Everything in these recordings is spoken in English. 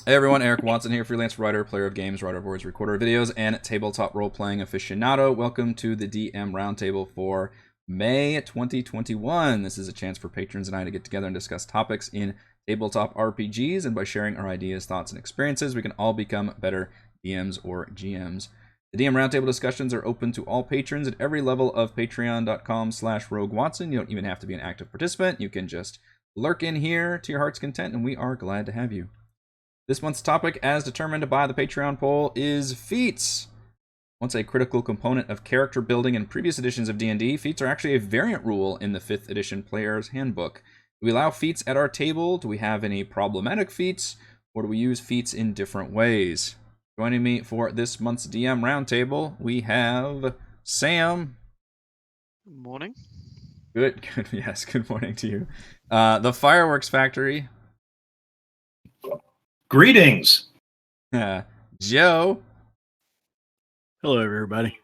Hey everyone, Eric Watson here, freelance writer, player of games, writer of words, recorder of videos, and tabletop role-playing aficionado. Welcome to the DM Roundtable for May 2021. This is a chance for patrons and I to get together and discuss topics in tabletop RPGs, and by sharing our ideas, thoughts, and experiences, we can all become better DMs or GMs. The DM Roundtable discussions are open to all patrons at every level of patreon.com/Rogue Watson. You don't even have to be an active participant. You can just lurk in here to your heart's content, and we are glad to have you. This month's topic, as determined by the Patreon poll, is feats. Once a critical component of character building in previous editions of D&D, feats are actually a variant rule in the 5th edition Player's Handbook. Do we allow feats at our table? Do we have any problematic feats? Or do we use feats in different ways? Joining me for this month's DM Roundtable, we have Sam. Morning. Good, yes, good morning to you. The Fireworks Factory. Greetings. Joe. Hello, everybody.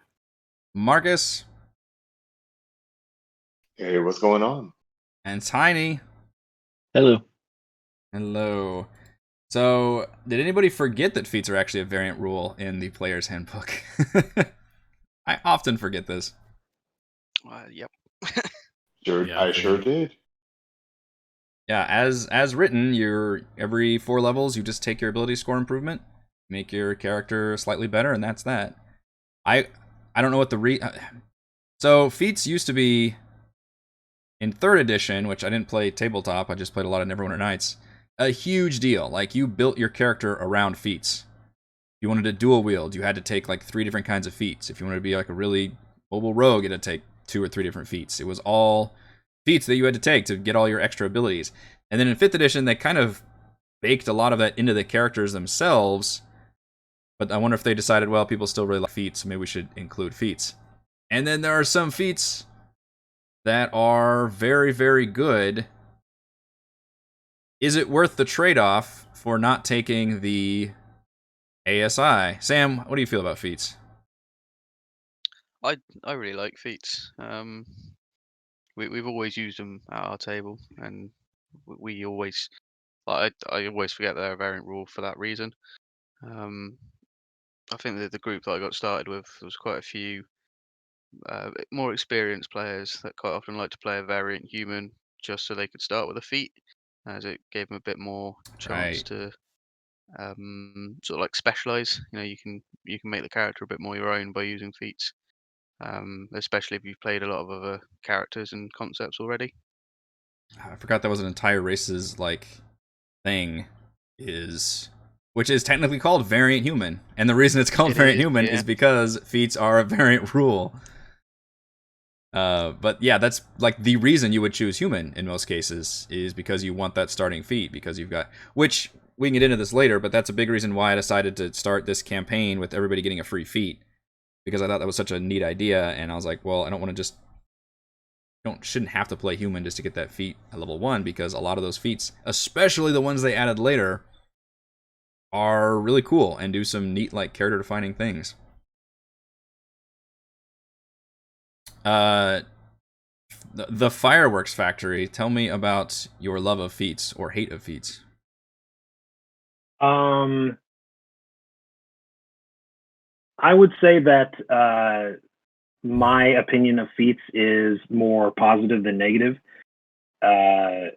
Marcus. Hey, what's going on? And Tiny. Hello. Hello. So, did anybody forget that feats are actually a variant rule in the Player's Handbook? I often forget this. Yep. I sure did. Yeah, as written, you're every 4 levels, you just take your ability score improvement, make your character slightly better, and that's that. I don't know what so feats used to be in 3rd edition, which I didn't play tabletop. I just played a lot of Neverwinter Nights. A huge deal. Like, you built your character around feats. If you wanted to dual wield, you had to take like 3 different kinds of feats. If you wanted to be like a really mobile rogue, you had to take 2 or 3 different feats. It was all feats that you had to take to get all your extra abilities. And then in 5th edition, they kind of baked a lot of that into the characters themselves. But I wonder if they decided, well, people still really like feats, so maybe we should include feats. And then there are some feats that are very, very good. Is it worth the trade-off for not taking the ASI? Sam, what do you feel about feats? I really like feats. We've always used them at our table, and we always I always forget they're a variant rule for that reason. I think that the group that I got started with was quite a few more experienced players that quite often like to play a variant human just so they could start with a feat, as it gave them a bit more chance Right. to sort of like specialize. You can make the character a bit more your own by using feats. Especially if you've played a lot of other characters and concepts already. I forgot that was an entire race's like thing, is which is technically called variant human, and the reason it's called It variant is, human yeah. is because feats are a variant rule. But yeah, that's like the reason you would choose human in most cases is because you want that starting feat, because you've got, which we can get into this later, but that's a big reason why I decided to start this campaign with everybody getting a free feat, because I thought that was such a neat idea, and I was like, well, I don't want to just shouldn't have to play human just to get that feat at level 1, because a lot of those feats, especially the ones they added later, are really cool and do some neat like character defining things. The Fireworks Factory, tell me about your love of feats or hate of feats. I would say that my opinion of feats is more positive than negative. I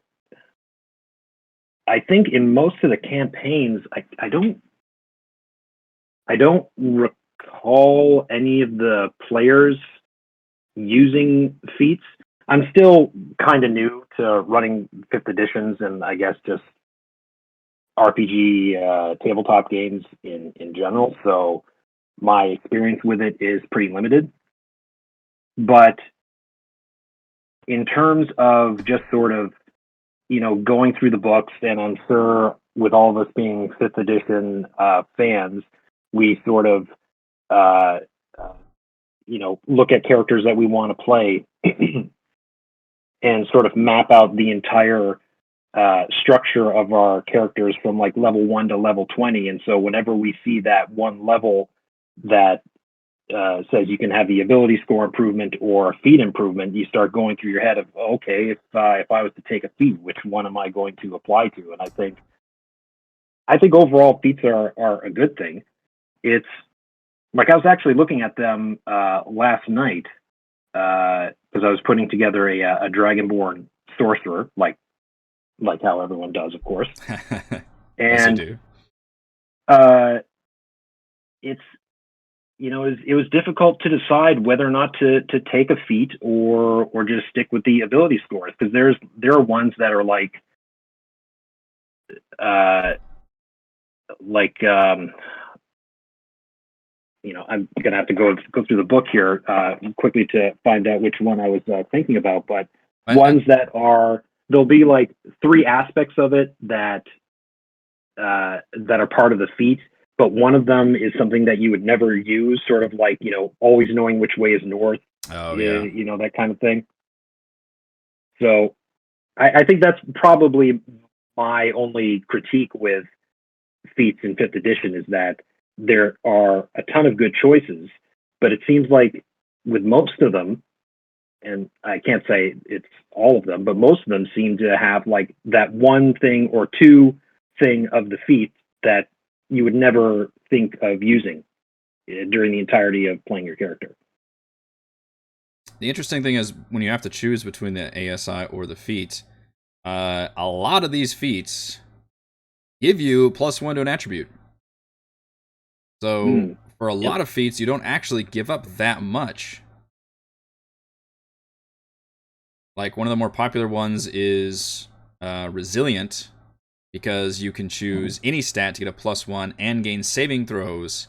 think in most of the campaigns, I don't recall any of the players using feats. I'm still kind of new to running 5th editions and I guess just RPG tabletop games in general. So my experience with it is pretty limited. But in terms of just sort of, going through the books, and I'm sure with all of us being 5th edition fans, we sort of, uh, uh, look at characters that we want to play and sort of map out the entire structure of our characters from like level 1 to level 20. And so whenever we see that one level that says you can have the ability score improvement or feat improvement, you start going through your head of, okay, if I was to take a feat, which one am I going to apply to? And I think I think overall feats are a good thing. It's like I was actually looking at them last night because I was putting together a Dragonborn sorcerer, like how everyone does, of course. Yes, you And do. It's it was difficult to decide whether or not to take a feat or just stick with the ability scores, because there are ones that are I'm gonna have to go through the book here quickly to find out which one I was thinking about, but ones that there'll be like three aspects of it that are part of the feat, but one of them is something that you would never use, sort of like, always knowing which way is north. Oh, yeah. That kind of thing. So I think that's probably my only critique with feats in 5th edition, is that there are a ton of good choices, but it seems like with most of them, and I can't say it's all of them, but most of them seem to have like that one thing or two thing of the feat that you would never think of using during the entirety of playing your character. The interesting thing is when you have to choose between the ASI or the feat, a lot of these feats give you +1 to an attribute. So for a lot of feats, you don't actually give up that much. Like one of the more popular ones is Resilient, because you can choose any stat to get a +1 and gain saving throws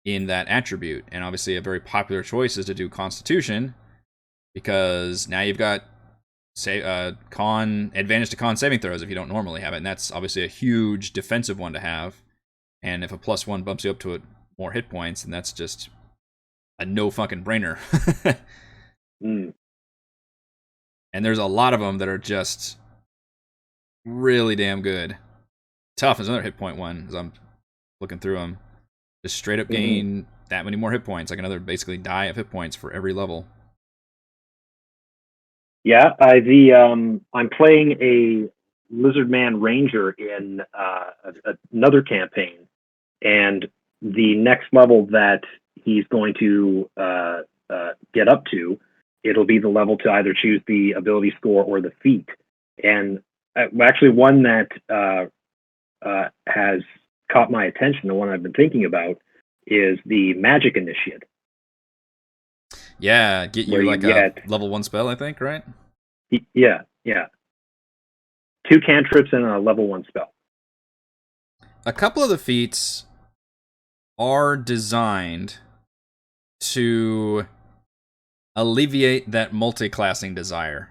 in that attribute. And obviously a very popular choice is to do Constitution, because now you've got advantage to con saving throws if you don't normally have it, and that's obviously a huge defensive one to have. And if a +1 bumps you up to more hit points, then that's just a no fucking brainer. And there's a lot of them that are just really damn good. Tough is another hit point one, as I'm looking through them. Just straight up gain that many more hit points, like another basically die of hit points for every level. Yeah, I'm playing a Lizardman Ranger in another campaign, and the next level that he's going to get up to, it'll be the level to either choose the ability score or the feat. And actually, one that has caught my attention, the one I've been thinking about, is the Magic Initiate. Yeah, get you like a level 1 spell, I think, right? Yeah. 2 cantrips and a level 1 spell. A couple of the feats are designed to alleviate that multi-classing desire.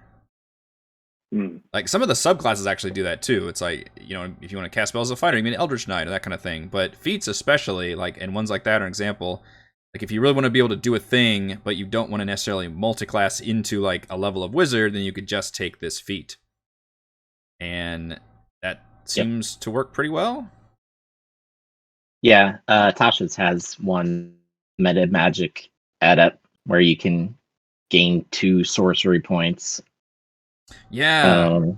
Like some of the subclasses actually do that too. It's like, if you want to cast spells as a fighter, you mean Eldritch Knight or that kind of thing. But feats especially, and ones like that are an example. Like if you really want to be able to do a thing, but you don't want to necessarily multi-class into like a level of wizard, then you could just take this feat. And that seems to work pretty well. Yeah, Tasha's has one meta magic adept where you can gain 2 sorcery points. Yeah.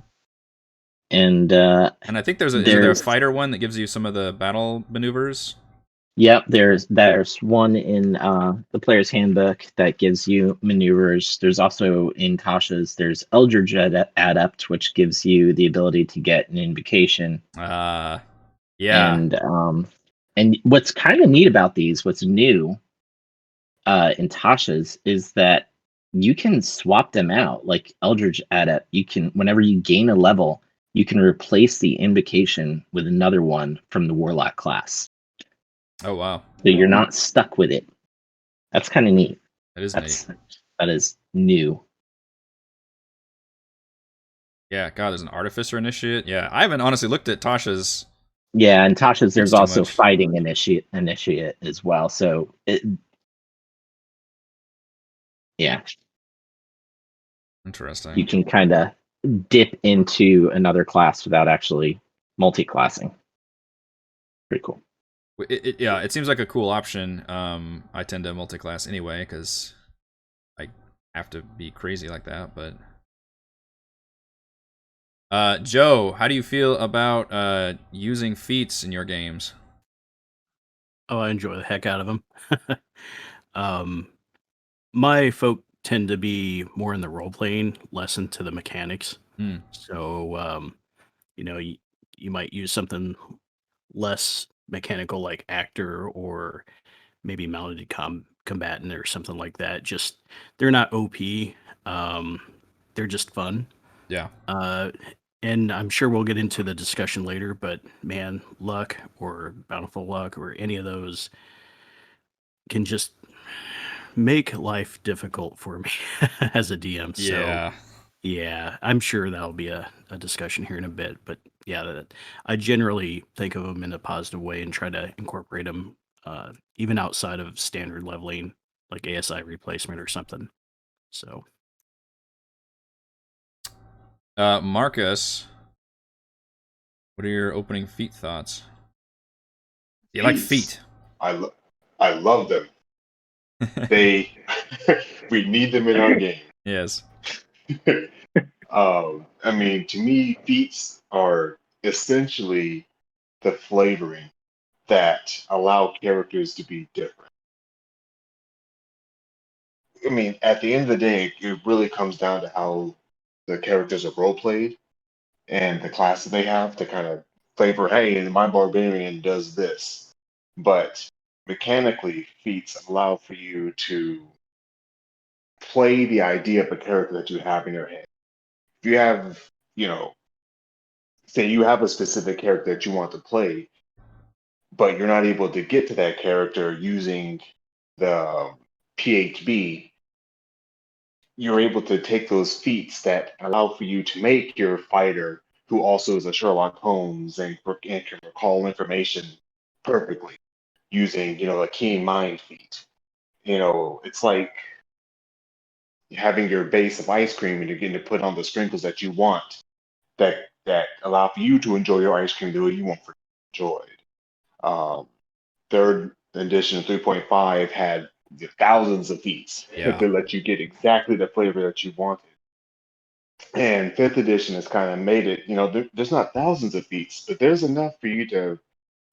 And I think is there a fighter one that gives you some of the battle maneuvers? Yep, there's one in the player's handbook that gives you maneuvers. There's also in Tasha's, there's Eldritch Adept, which gives you the ability to get an invocation. Yeah. And what's kind of neat about these, what's new in Tasha's, is that you can swap them out. Like Eldritch Adept, you can, whenever you gain a level, you can replace the invocation with another one from the Warlock class. Oh, wow. So you're not stuck with it. That's kind of neat. That is neat. That is new. Yeah, God, there's an Artificer Initiate. Yeah, I haven't honestly looked at Tasha's. Yeah, and Tasha's, there's also Fighting Initiate as well. So, yeah. Interesting. You can kind of dip into another class without actually multi-classing. Pretty cool. It seems like a cool option. I tend to multi-class anyway because I have to be crazy like that. But Joe, how do you feel about using feats in your games? Oh, I enjoy the heck out of them. My folk tend to be more in the role playing, less into the mechanics. So, you might use something less mechanical like actor or maybe mounted combatant or something like that. Just they're not OP. They're just fun. Yeah. And I'm sure we'll get into the discussion later, but man, luck or bountiful luck or any of those can just make life difficult for me as a DM. Yeah. So yeah, I'm sure that'll be a discussion here in a bit. But yeah, I generally think of them in a positive way and try to incorporate them even outside of standard leveling, like ASI replacement or something. So, Marcus, what are your opening feat thoughts? Do you like feat? I love them. They we need them in our game. Yes. I mean, to me, feats are essentially the flavoring that allow characters to be different. I mean, at the end of the day, it really comes down to how the characters are role played and the classes they have to kind of flavor, hey, my barbarian does this. But mechanically, feats allow for you to play the idea of a character that you have in your head. If you have, you know, say you have a specific character that you want to play, but you're not able to get to that character using the PHB, you're able to take those feats that allow for you to make your fighter, who also is a Sherlock Holmes and can recall information perfectly using, a keen mind feat. It's like having your base of ice cream and you're getting to put on the sprinkles that you want that allow for you to enjoy your ice cream the way you want for enjoyed. Um, Third edition 3.5 had thousands of feats to let you get exactly the flavor that you wanted. And fifth edition has kind of made it, there's not thousands of feats, but there's enough for you to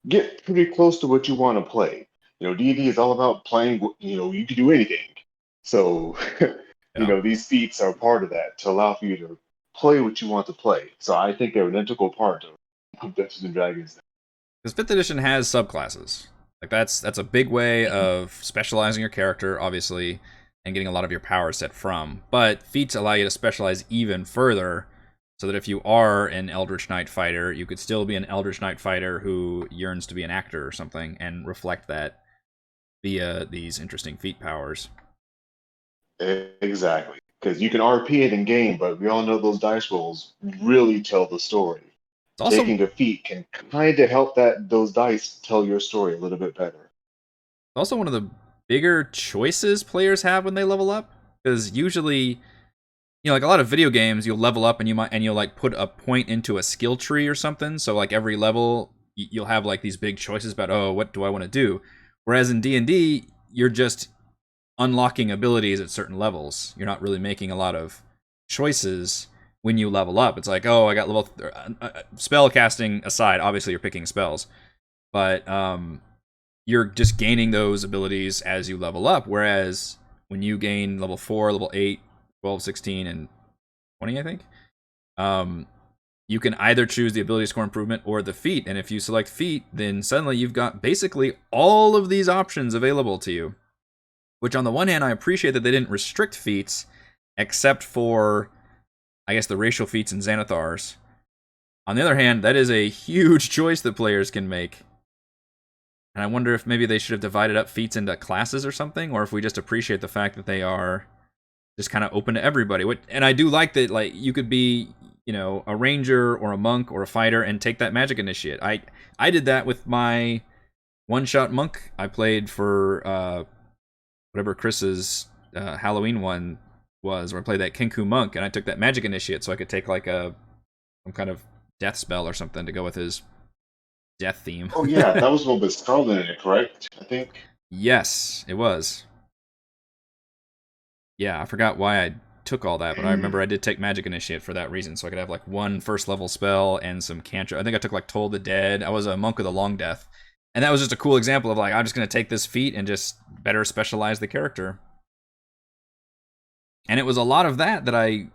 get pretty close to what you want to play. D&D is all about playing, you can do anything. So, these feats are part of that to allow for you to play what you want to play. So I think they're an integral part of Dungeons and Dragons. Because 5th edition has subclasses. Like that's a big way of specializing your character, obviously, and getting a lot of your power set from. But feats allow you to specialize even further, so that if you are an Eldritch Knight fighter, you could still be an Eldritch Knight fighter who yearns to be an actor or something, and reflect that via these interesting feat powers. Exactly. Because you can RP it in game, but we all know those dice rolls really tell the story. Also, taking a feat can kind of help those dice tell your story a little bit better. Also, one of the bigger choices players have when they level up, because usually, like a lot of video games, you'll level up and you'll like put a point into a skill tree or something. So like every level, you'll have like these big choices about, what do I want to do? Whereas in D&D, you're just unlocking abilities at certain levels. You're not really making a lot of choices when you level up. It's like, I got level spell casting aside, obviously you're picking spells, but you're just gaining those abilities as you level up. Whereas when you gain level 4, level 8, 12, 16, and 20, I think, you can either choose the ability score improvement or the feat. And if you select feat, then suddenly you've got basically all of these options available to you. Which on the one hand, I appreciate that they didn't restrict feats, except for, I guess, the racial feats and Xanathars. On the other hand, that is a huge choice that players can make. And I wonder if maybe they should have divided up feats into classes or something, or if we just appreciate the fact that they are just kind of open to everybody. And I do like that, like, you could be, a ranger or a monk or a fighter and take that magic initiate. I did that with my one-shot monk I played for whatever Chris's Halloween one was, where I played that Kenku monk, and I took that magic initiate so I could take like some kind of death spell or something to go with his death theme. Oh yeah, that was one with Scarlet in it, correct? I think. Yes, it was. Yeah, I forgot why I took all that, but I remember I did take Magic Initiate for that reason, so I could have like one first level spell and some cantrip. I think I took like Toll the Dead. I was a monk with a long death, and that was just a cool example of like I'm just gonna take this feat and just better specialize the character. And it was a lot of that I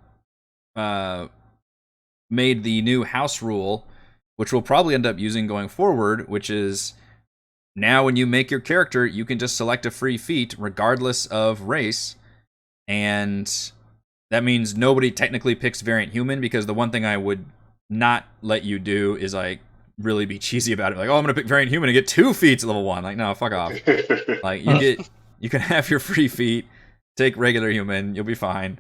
made the new house rule, which we'll probably end up using going forward, which is now when you make your character, you can just select a free feat regardless of race, and that means nobody technically picks variant human, because the one thing I would not let you do is like really be cheesy about it, like, oh, I'm gonna pick variant human and get 2 feats at level 1. Like, no, fuck off. Like, you can have your free feat, take regular human, you'll be fine.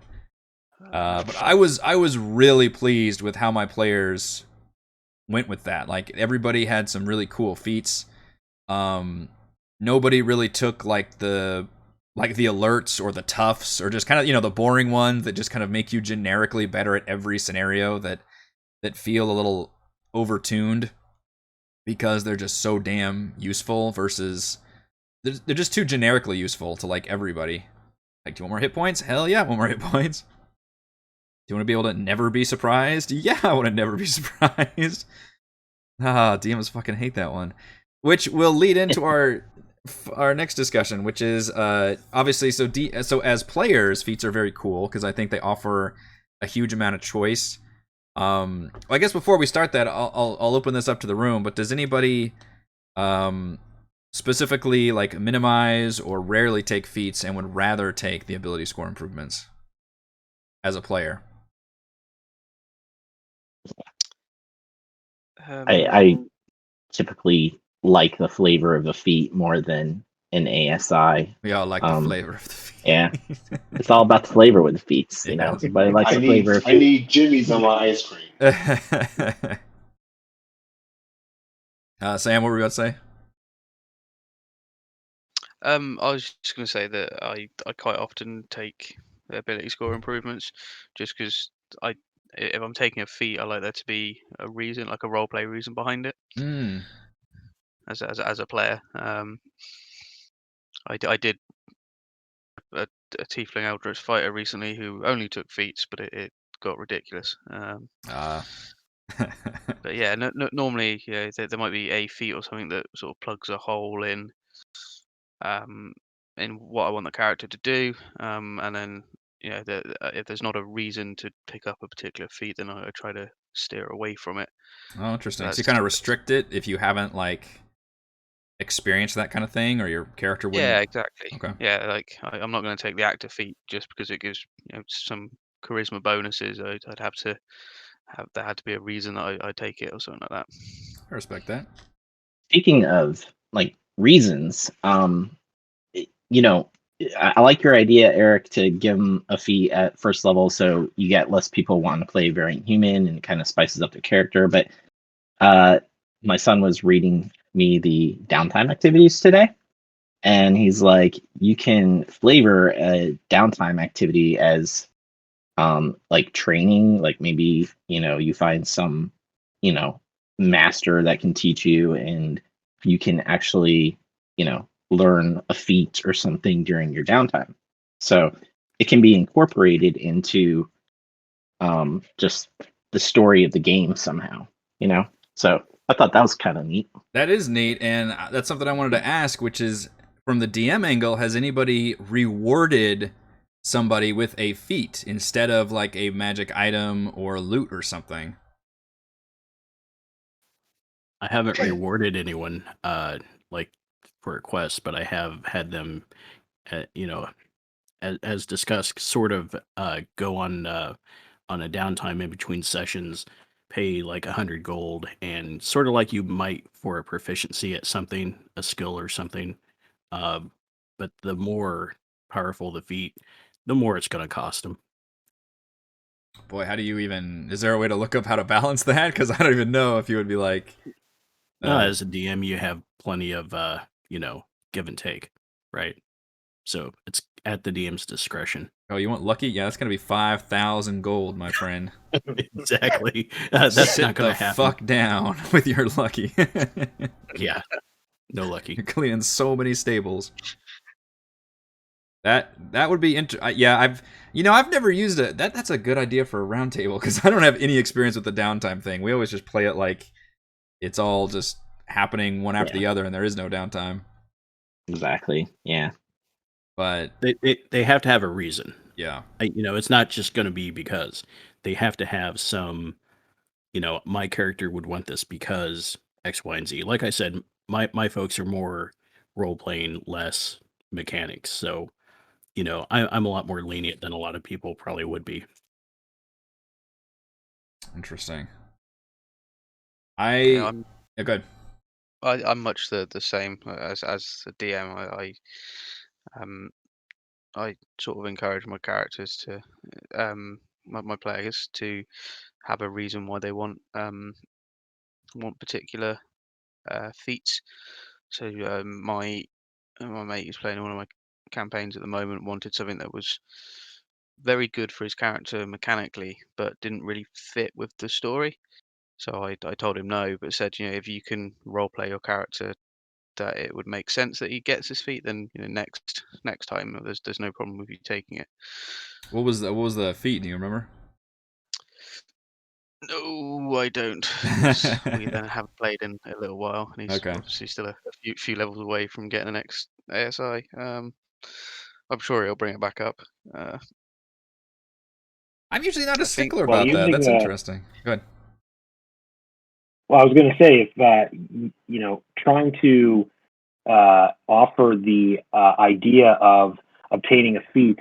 But I was really pleased with how my players went with that. Like, everybody had some really cool feats. Nobody really took like the alerts or the toughs or just kind of, the boring ones that just kind of make you generically better at every scenario that feel a little overtuned because they're just so damn useful, versus they're just too generically useful to like everybody. Like, do you want more hit points? Hell yeah, I want more hit points. Do you want to be able to never be surprised? Yeah, I want to never be surprised. DMs fucking hate that one. Which will lead into our next discussion, which is obviously so as players, feats are very cool because I think they offer a huge amount of choice. I guess before we start that, I'll open this up to the room. But does anybody specifically like minimize or rarely take feats and would rather take the ability score improvements as a player? I typically like the flavor of the feat more than an ASI. We all like the flavor of the feat. Yeah, it's all about the flavor with the feats. You know, everybody likes the flavor. I need Jimmy's on my ice cream. Sam, what were you about to say? I was just going to say that I quite often take the ability score improvements, just because if I'm taking a feat, I like there to be a reason, like a roleplay reason behind it. As a player, I did a Tiefling Eldritch fighter recently who only took feats, but it got ridiculous. But yeah, normally, there might be a feat or something that sort of plugs a hole in what I want the character to do, and then if there's not a reason to pick up a particular feat, then I try to steer away from it. Oh, interesting. So you kind of restrict it if you haven't like experienced that kind of thing, or your character wouldn't. Yeah, exactly. Okay. Yeah, like I'm not going to take the active feat just because it gives some charisma bonuses. I'd have to have there had to be a reason that I take it or something like that. I respect that. Speaking of like reasons, I like your idea, Eric, to give them a feat at first level so you get less people wanting to play variant human and it kind of spices up the character. But my son was reading me the downtime activities today, and he's like, you can flavor a downtime activity as like training, like maybe you find some master that can teach you, and you can actually learn a feat or something during your downtime. So it can be incorporated into just the story of the game somehow, So I thought that was kind of neat. That is neat, and that's something I wanted to ask, which is, from the DM angle, has anybody rewarded somebody with a feat instead of like a magic item or loot or something? I haven't rewarded anyone like for a quest, but I have had them, as discussed, sort of go on a downtime in between sessions, pay like 100 gold, and sort of like you might for a proficiency at something, a skill or something. But the more powerful the feat, the more it's going to cost them. Boy, how do you even... Is there a way to look up how to balance that? Because I don't even know if you would be like... As a DM, you have plenty of, give and take, right? So it's at the DM's discretion. Oh, you want lucky? Yeah, that's going to be 5,000 gold, my friend. Exactly. That's not going to happen. Fuck down with your lucky. Yeah, no lucky. You're cleaning so many stables. That would be yeah, I've never used it. That's a good idea for a round table because I don't have any experience with the downtime thing. We always just play it like it's all just happening one after the other and there is no downtime. Exactly. Yeah. But they have to have a reason. Yeah. It's not just going to be because. They have to have some, my character would want this because X, Y, and Z. Like I said, my folks are more role playing, less mechanics. So, I'm a lot more lenient than a lot of people probably would be. Interesting. Yeah, good. I'm much the same as a DM. I sort of encourage my characters to my players to have a reason why they want particular feats. So my mate who's playing one of my campaigns at the moment wanted something that was very good for his character mechanically, but didn't really fit with the story. So I told him no, but said, if you can role play your character that it would make sense that he gets his feat, then next time there's no problem with you taking it. What was the feat? Do you remember? No, I don't. 'Cause we then haven't played in a little while, and he's Okay. obviously still a few levels away from getting the next ASI. I'm sure he'll bring it back up. I'm usually not a I think- stickler Well, about that. using, That's interesting. Go ahead. Well, I was going to say, if trying to offer the idea of obtaining a feat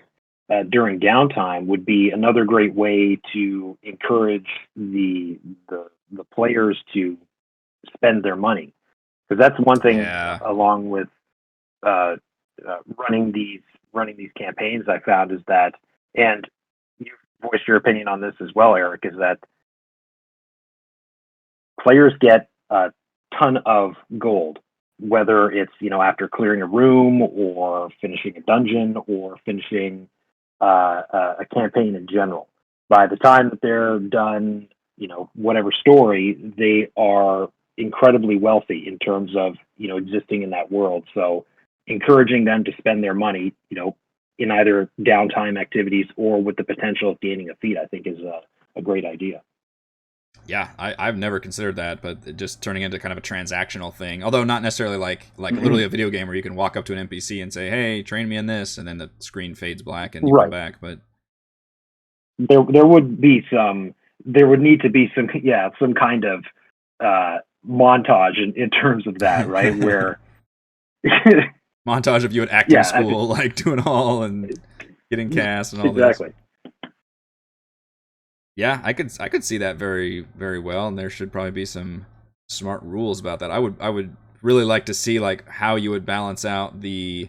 during downtime would be another great way to encourage the players to spend their money, because that's one thing. Yeah. Along with running these campaigns, I found is that, and you've voiced your opinion on this as well, Eric, is that players get a ton of gold, whether it's after clearing a room or finishing a dungeon or finishing a campaign in general. By the time that they're done, whatever story, they are incredibly wealthy in terms of existing in that world. So encouraging them to spend their money, in either downtime activities or with the potential of gaining a feat, I think is a great idea. Yeah, I've never considered that, but just turning into kind of a transactional thing. Although not necessarily like literally a video game where you can walk up to an NPC and say, "Hey, train me in this," and then the screen fades black and you come back. But there would need to be some kind of montage in terms of that, right? Where montage of you at acting school, like doing all and getting cast and all exactly. this. Yeah, I could see that very, very well, and there should probably be some smart rules about that. I would really like to see like how you would balance out the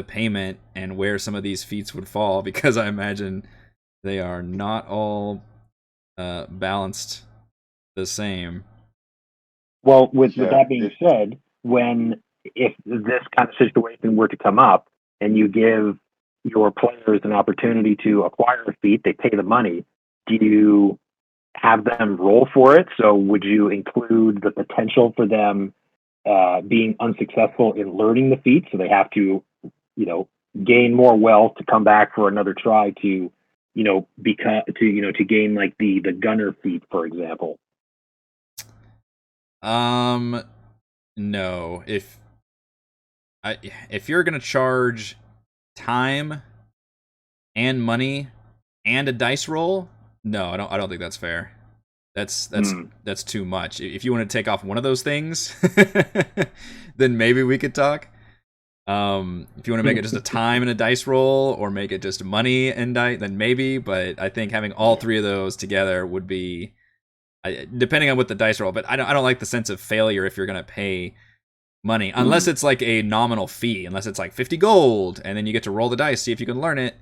payment and where some of these feats would fall, because I imagine they are not all balanced the same. Well, with that being said, if this kind of situation were to come up and you give your players an opportunity to acquire a feat, they pay the money. Do you have them roll for it? So would you include the potential for them being unsuccessful in learning the feat, so they have to, gain more wealth to come back for another try to, to gain like the gunner feat, for example? No. If you're gonna charge time and money and a dice roll, no, I don't think that's fair. That's too much. If you want to take off one of those things, then maybe we could talk. If you want to make it just a time and a dice roll, or make it just money and dice, then maybe. But I think having all three of those together would be, depending on what the dice roll. But I don't like the sense of failure if you're gonna pay money, unless it's like a nominal fee, unless it's like 50 gold, and then you get to roll the dice, see if you can learn it.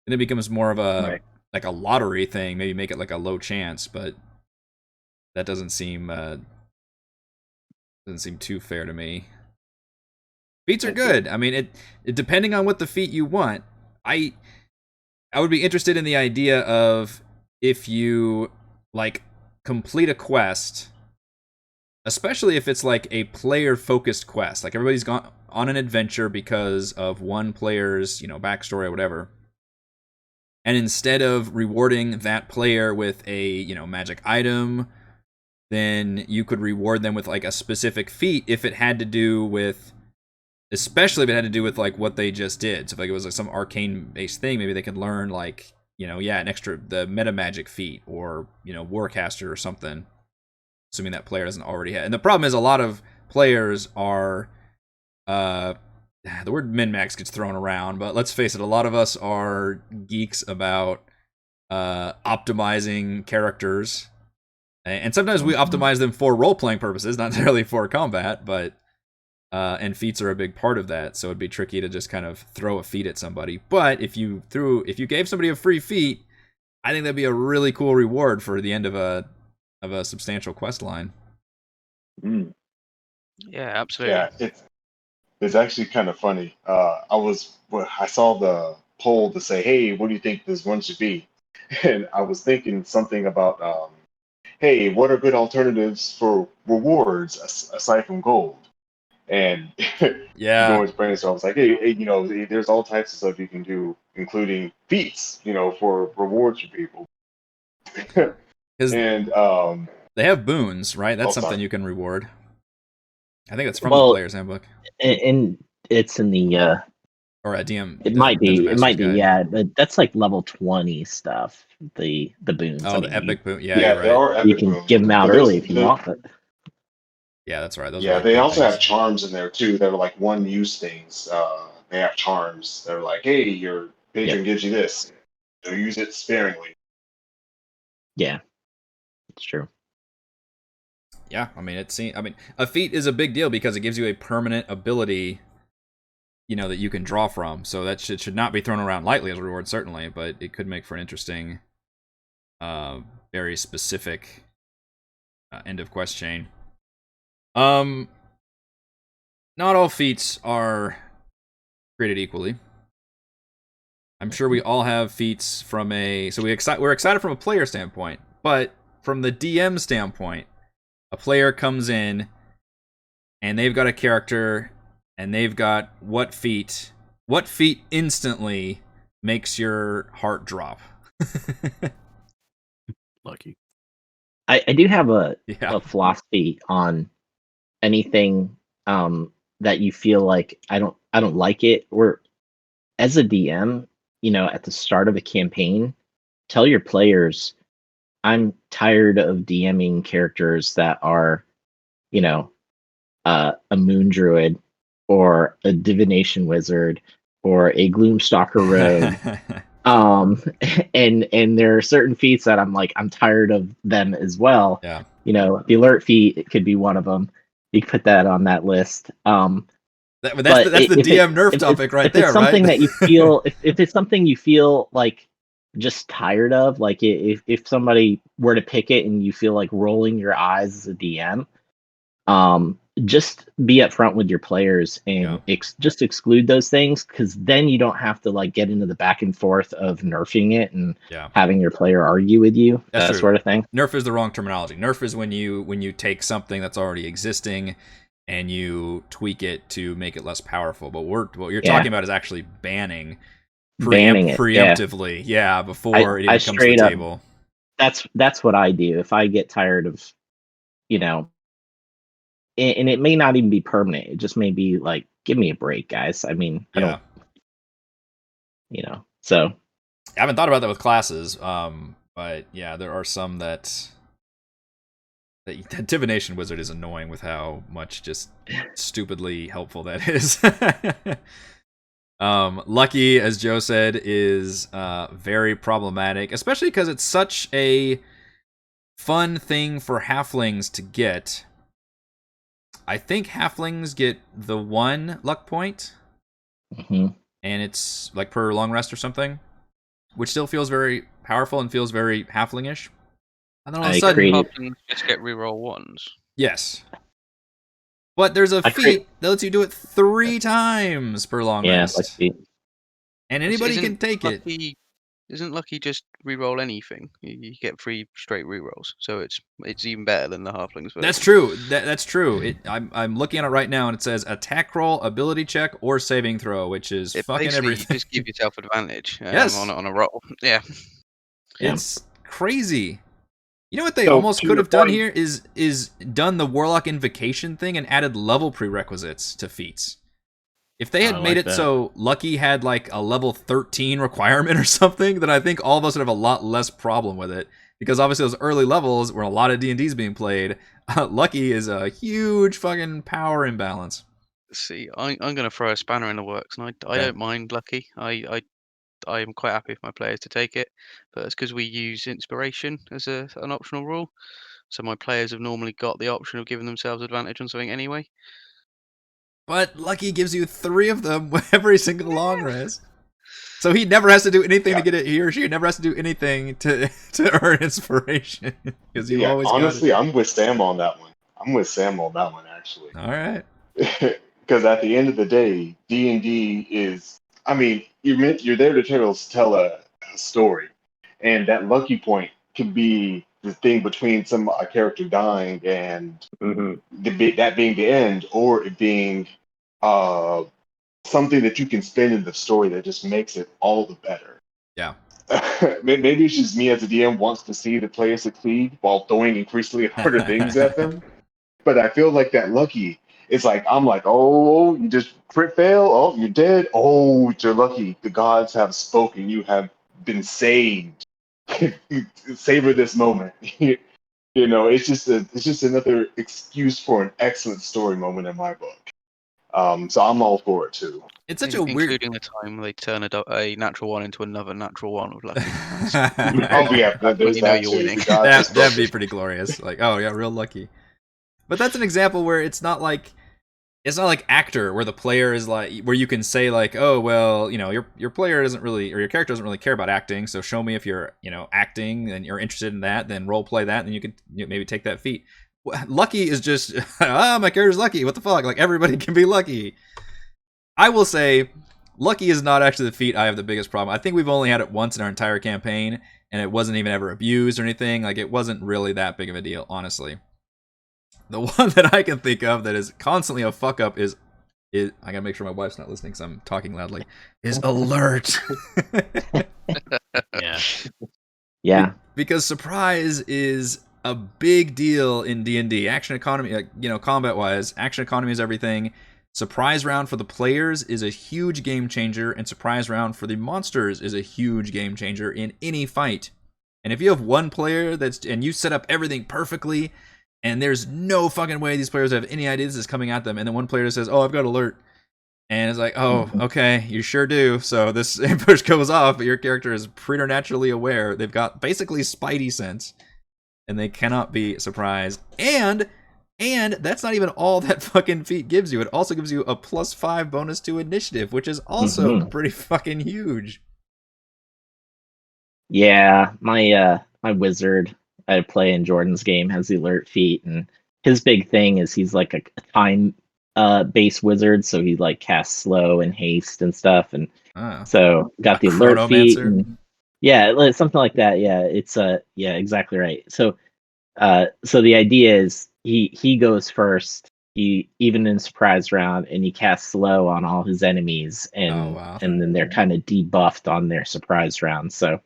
Then it becomes more of a like a lottery thing. Maybe make it like a low chance, but that doesn't seem too fair to me. Feats are good. I mean, it depending on what the feat you want. I would be interested in the idea of if you like complete a quest especially if it's like a player-focused quest. Like everybody's gone on an adventure because of one player's, backstory or whatever. And instead of rewarding that player with a, magic item, then you could reward them with like a specific feat if it had to do with, especially if it had to do with like what they just did. So if like it was like some arcane-based thing, maybe they could learn like, an extra, the meta magic feat or, Warcaster or something. Assuming that player doesn't already have. And the problem is a lot of players are, the word min-max gets thrown around, but let's face it, a lot of us are geeks about optimizing characters. And sometimes we optimize them for role-playing purposes, not necessarily for combat, but and feats are a big part of that, so it'd be tricky to just kind of throw a feat at somebody. But if you gave somebody a free feat, I think that'd be a really cool reward for the end of a substantial quest line. Yeah, absolutely. Yeah, it's actually kind of funny. I saw the poll to say, hey, what do you think this one should be? And I was thinking something about, hey, what are good alternatives for rewards aside from gold? And Yeah, going to brainstorm, I was like, hey, there's all types of stuff you can do, including feats, for rewards for people. And they have boons, right? That's something sorry. you can reward. I think it's from the player's handbook, and it's in the or a DM. it might be, guide. yeah, but that's like level 20 stuff. The boons. Oh, the epic boon. Yeah, yeah, you're there right. are epic You can boons. give them out But early if you want, but Yeah, that's right. Those yeah, are like they big also things. have charms in there too that are like one use things. They have charms that are like, hey, your patron gives you this. So use it sparingly. yeah, it's true. Yeah, I mean, a feat is a big deal because it gives you a permanent ability, that you can draw from. So that should not be thrown around lightly as a reward, certainly, but it could make for an interesting, very specific end of quest chain. Not all feats are created equally. I'm sure we all have feats from we're excited from a player standpoint, but from the DM standpoint, a player comes in and they've got a character and they've got what feat instantly makes your heart drop? Lucky. I do have a Yeah. philosophy on anything that you feel like I don't like it, or as a DM, at the start of a campaign, tell your players, I'm tired of DMing characters that are, a moon druid or a divination wizard or a gloomstalker rogue. And there are certain feats that I'm like, I'm tired of them as well. Yeah. The alert feat, it could be one of them. You can put that on that list. That's the DM nerf topic right there, If it's something right? that you feel, if it's something you feel like just tired of, like if somebody were to pick it and you feel like rolling your eyes as a DM, just be upfront with your players and just exclude those things, because then you don't have to like get into the back and forth of nerfing it and having your player argue with you. That sort of thing. Nerf is the wrong terminology. Nerf is when you take something that's already existing and you tweak it to make it less powerful. But what you're talking about is actually banning it preemptively. Yeah, before it even comes to the table. That's what I do if I get tired of, and it may not even be permanent. It just may be like, give me a break, guys. I mean, I don't, so. I haven't thought about that with classes, but yeah, there are some that divination wizard is annoying with how much just stupidly helpful that is. Lucky, as Joe said, is very problematic, especially because it's such a fun thing for halflings to get. I think halflings get the 1 luck point, and it's like per long rest or something, which still feels very powerful and feels very halflingish. And then all of a sudden, halflings just get reroll 1s. Yes, but there's a feat that lets you do it 3 times per long rest, and anybody can take it. Isn't lucky just re-roll anything? You get 3 straight re-rolls, so it's even better than the halflings version. That's true. That's true. I'm looking at it right now, and it says attack roll, ability check, or saving throw, which is fucking basically, everything. you just give yourself advantage Yes. on a roll. Yeah. It's crazy. You know what they So, almost to could your have done point- here is done the Warlock Invocation thing and added level prerequisites to feats. If they had I made like it that. so Lucky had like a level 13 requirement or something, then I think all of us would have a lot less problem with it. Because obviously those early levels where a lot of D&D's being played, Lucky is a huge fucking power imbalance. See, I'm going to throw a spanner in the works, and I Okay. don't mind lucky. I am quite happy for my players to take it, but it's because we use inspiration as an optional rule. So my players have normally got the option of giving themselves advantage on something anyway. But Lucky gives you 3 of them every single long rest. So he never has to do anything to get it. He or she never has to do anything to earn inspiration because you always honestly, got I'm with Sam on that one. Actually. it. All right. Because at the end of the day, D&D is, I mean, you're there to tell a story, and that lucky point could be the thing between a character dying and that being the end, or it being something that you can spin in the story that just makes it all the better. Yeah. Maybe it's just me as a DM wants to see the player succeed while throwing increasingly harder things at them. But I feel like that lucky. It's like I'm like, oh, you just crit fail. Oh, you're dead. Oh, you're lucky. The gods have spoken. You have been saved. Savor this moment. It's just another excuse for an excellent story moment in my book. So I'm all for it too. It's such a weird. Including the time they turn a natural one into another natural one with lucky. Oh yeah, there's you know that you're too. winning. The gods have That'd be spoken. pretty glorious. Like, oh yeah, real lucky. But that's an example where it's not like Actor, where the player is like, where you can say like, oh well, your player doesn't really, or your character doesn't really care about acting, so show me if you're acting and you're interested in that, then role play that, and then you could maybe take that feat. Lucky is just my character's lucky. What the fuck? Like everybody can be lucky. I will say, lucky is not actually the feat I have the biggest problem. I think we've only had it once in our entire campaign, and it wasn't even ever abused or anything. Like it wasn't really that big of a deal, honestly. The one that I can think of that is constantly a fuck up is I gotta make sure my wife's not listening because I'm talking loudly. Is alert. Yeah. Yeah. Because surprise is a big deal in D&D. Action economy, combat wise, action economy is everything. Surprise round for the players is a huge game changer, and surprise round for the monsters is a huge game changer in any fight. And if you have one player and you set up everything perfectly, and there's no fucking way these players have any idea this is coming at them, and then one player says, oh, I've got alert. And it's like, oh, okay, you sure do. So this ambush goes off, but your character is preternaturally aware. They've got basically spidey sense, and they cannot be surprised. And that's not even all that fucking feat gives you. It also gives you a +5 bonus to initiative, which is also pretty fucking huge. Yeah, my wizard I play in Jordan's game has the alert feat, and his big thing is he's like a time based wizard, so he like casts slow and haste and stuff, and so got the alert feat. And, yeah, something like that. Yeah, it's yeah, exactly right. So so the idea is he goes first. He even in surprise round, and he casts slow on all his enemies, and and then they're kind of debuffed on their surprise round. So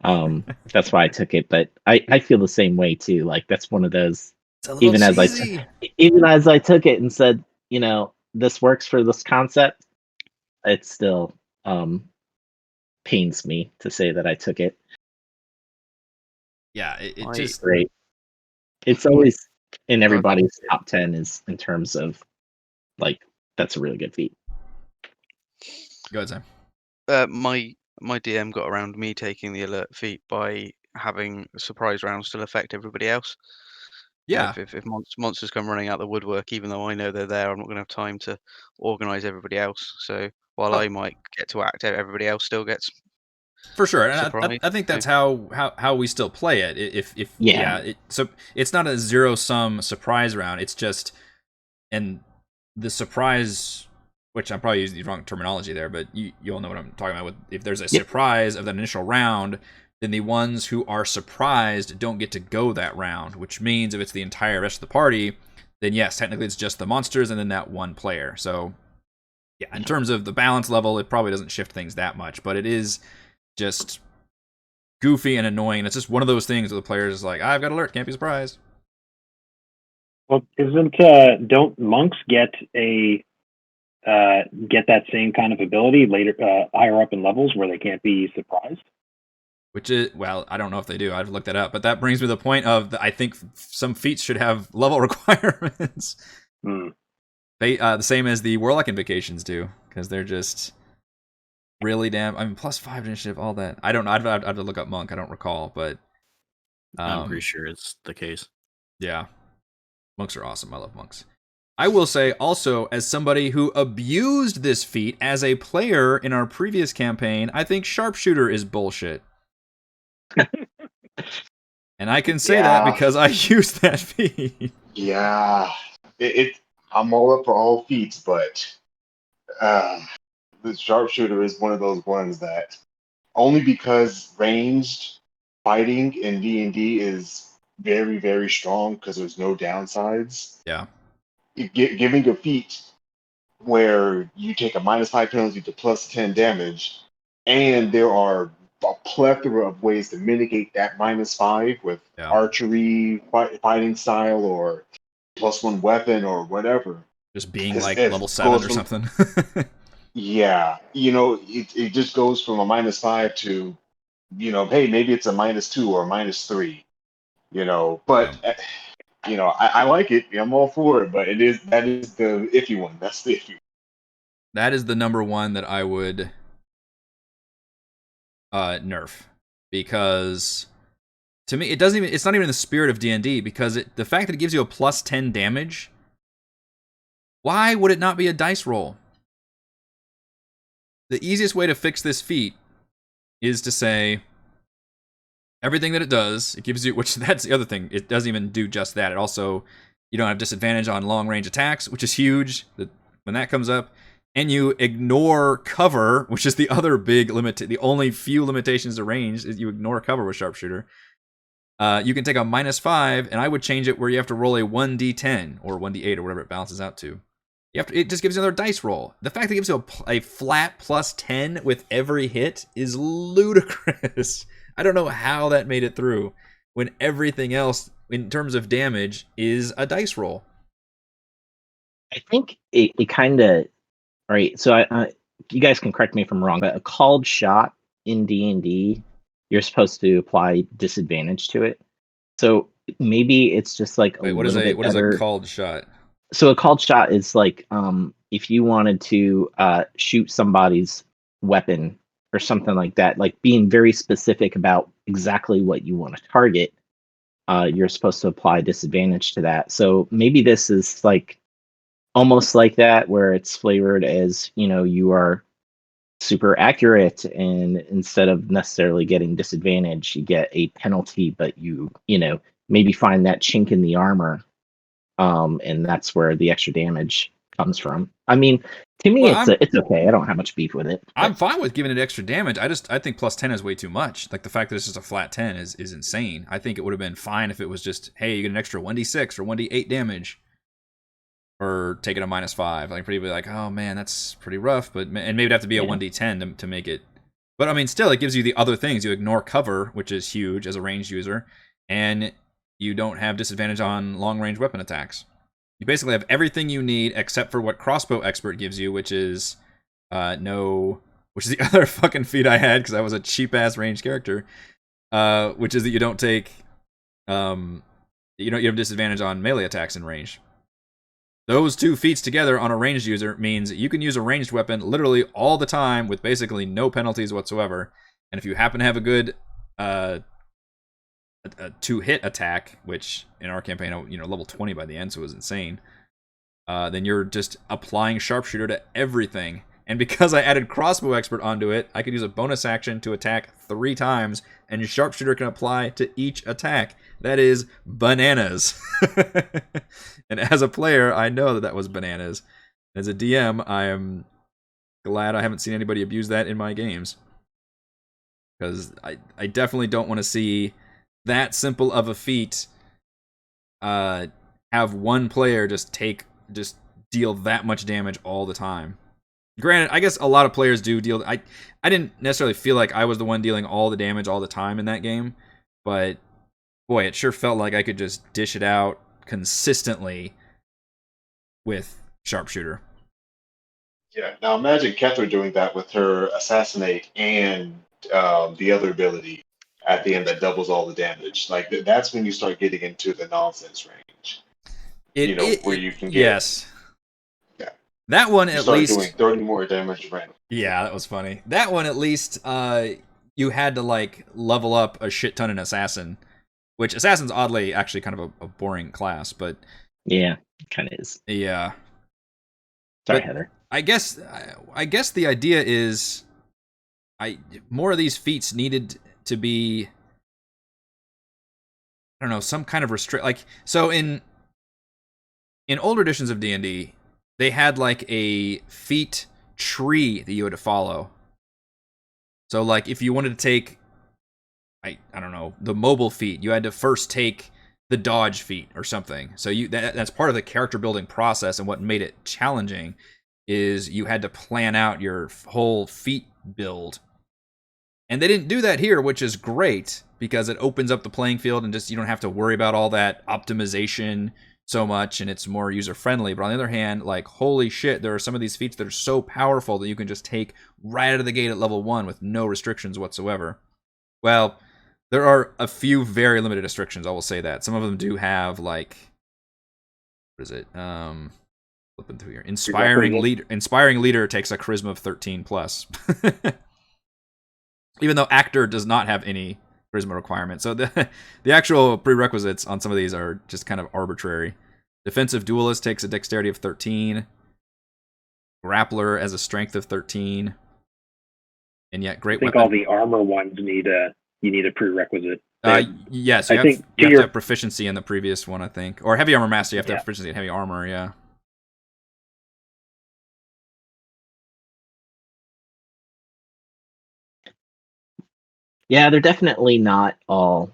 that's why I took it. But I feel the same way too. Like that's one of those. Even as I took it and said, this works for this concept, it still pains me to say that I took it. Yeah, it just great. It's always in everybody's top 10 is in terms of like that's a really good feat. Go ahead, Sam. My DM got around me taking the alert feat by having surprise rounds still affect everybody else. Yeah. If monsters come running out the woodwork, even though I know they're there, I'm not going to have time to organize everybody else. So while I might get to act out, everybody else still gets for sure. And I think that's how we still play it. So it's not a zero sum surprise round. It's just, and the surprise which I'm probably using the wrong terminology there, but you'll know what I'm talking about. If there's a surprise of that initial round, then the ones who are surprised don't get to go that round, which means if it's the entire rest of the party, then yes, technically it's just the monsters and then that one player. So yeah, in terms of the balance level, it probably doesn't shift things that much, but it is just goofy and annoying. It's just one of those things where the players is like, I've got alert, can't be surprised. Well, don't monks get that same kind of ability later, higher up in levels where they can't be surprised? Which is, well, I don't know if they do. I've looked that up, but that brings me to the point of I think some feats should have level requirements. The same as the Warlock Invocations do, because they're just really damn. I mean, +5 initiative, all that. I don't know. I'd have to look up Monk. I don't recall, but I'm pretty sure it's the case. Yeah, monks are awesome. I love monks. I will say also, as somebody who abused this feat as a player in our previous campaign, I think Sharpshooter is bullshit. And I can say that because I used that feat. Yeah, I'm all up for all feats, but the Sharpshooter is one of those ones that only because ranged fighting in D&D is very, very strong because there's no downsides. Yeah. Giving a feat where you take a -5 penalty to +10 damage, and there are a plethora of ways to mitigate that -5 with archery, fighting style, or +1 weapon, or whatever. Just being like level 7 or something. Yeah, it just goes from a -5 to, hey, maybe it's a -2 or a -3. But I like it. I'm all for it, but that is the iffy one. That's the iffy one. That is the number one that I would nerf, because to me it's not even in the spirit of D&D, because the fact that it gives you a +10 damage, why would it not be a dice roll? The easiest way to fix this feat is to say everything that it does, it gives you, which that's the other thing, it doesn't even do just that. It also, you don't have disadvantage on long range attacks, which is huge when that comes up, and you ignore cover, which is the other big limit. The only few limitations to range is you ignore cover with Sharpshooter. You can take a -5, and I would change it where you have to roll a 1d10 or 1d8 or whatever it balances out to. It just gives you another dice roll. The fact that it gives you a flat +10 with every hit is ludicrous. I don't know how that made it through when everything else in terms of damage is a dice roll. I think it kind of, right. So you guys can correct me if I'm wrong, but a called shot in D&D, you're supposed to apply disadvantage to it. So maybe it's just like what is a called shot? So a called shot is like if you wanted to shoot somebody's weapon or something like that, like being very specific about exactly what you want to target, you're supposed to apply disadvantage to that. So maybe this is like almost like that, where it's flavored as, you are super accurate, and instead of necessarily getting disadvantage, you get a penalty, but you maybe find that chink in the armor. And that's where the extra damage comes from. I mean, to me, it's okay. I don't have much beef with it. I'm fine with giving it extra damage. I think +10 is way too much. Like the fact that it's just a flat 10 is insane. I think it would have been fine if it was just, hey, you get an extra 1d6 or 1d8 damage, or take it a -5. Like pretty like, oh man, that's pretty rough. And maybe it'd have to be a 1d10 to make it. But I mean, still, it gives you the other things. You ignore cover, which is huge as a ranged user, and you don't have disadvantage on long-range weapon attacks. You basically have everything you need except for what Crossbow Expert gives you, which is which is the other fucking feat I had because I was a cheap-ass ranged character, which is that you don't take, you have disadvantage on melee attacks in range. Those two feats together on a ranged user means you can use a ranged weapon literally all the time with basically no penalties whatsoever. And if you happen to have a good a 2-hit attack, which in our campaign, level 20 by the end, so it was insane, then you're just applying Sharpshooter to everything. And because I added Crossbow Expert onto it, I could use a bonus action to attack 3 times, and Sharpshooter can apply to each attack. That is bananas. And as a player, I know that was bananas. As a DM, I am glad I haven't seen anybody abuse that in my games. Because I definitely don't want to see that simple of a feat have one player just deal that much damage all the time. Granted, I guess a lot of players do deal. I didn't necessarily feel like I was the one dealing all the damage all the time in that game, but boy, it sure felt like I could just dish it out consistently with Sharpshooter. Yeah. Now imagine Kethra doing that with her Assassinate and the other ability at the end that doubles all the damage. Like that's when you start getting into the nonsense range. Where you can get. Yes. Yeah. That one You at start least doing 30 more damage random. Yeah, that was funny. That one at least you had to like level up a shit ton in Assassin, which Assassin's oddly actually kind of a boring class, but Yeah, kind of is. yeah. Sorry, But Heather. I guess the idea is more of these feats needed to be, I don't know, some kind of restrict, like, so in older editions of D&D, they had like a feat tree that you had to follow. So like if you wanted to take I don't know, the mobile feat, you had to first take the dodge feat or something. So that's part of the character building process, and what made it challenging is you had to plan out your whole feat build. And they didn't do that here, which is great because it opens up the playing field and just you don't have to worry about all that optimization so much, and it's more user friendly. But on the other hand, like, holy shit, there are some of these feats that are so powerful that you can just take right out of the gate at level 1 with no restrictions whatsoever. Well, there are a few very limited restrictions, I will say that. Some of them do have, like, what is it? Flipping through here. Inspiring leader takes a charisma of 13 plus. Even though actor does not have any charisma requirement. So the actual prerequisites on some of these are just kind of arbitrary. Defensive duelist takes a dexterity of 13. Grappler has a strength of 13. And yet great I think weapon. all the armor ones need a prerequisite. Yes, you have to have proficiency in the previous one, I think. Or heavy armor master, you have to have proficiency in heavy armor, yeah. Yeah, they're definitely not all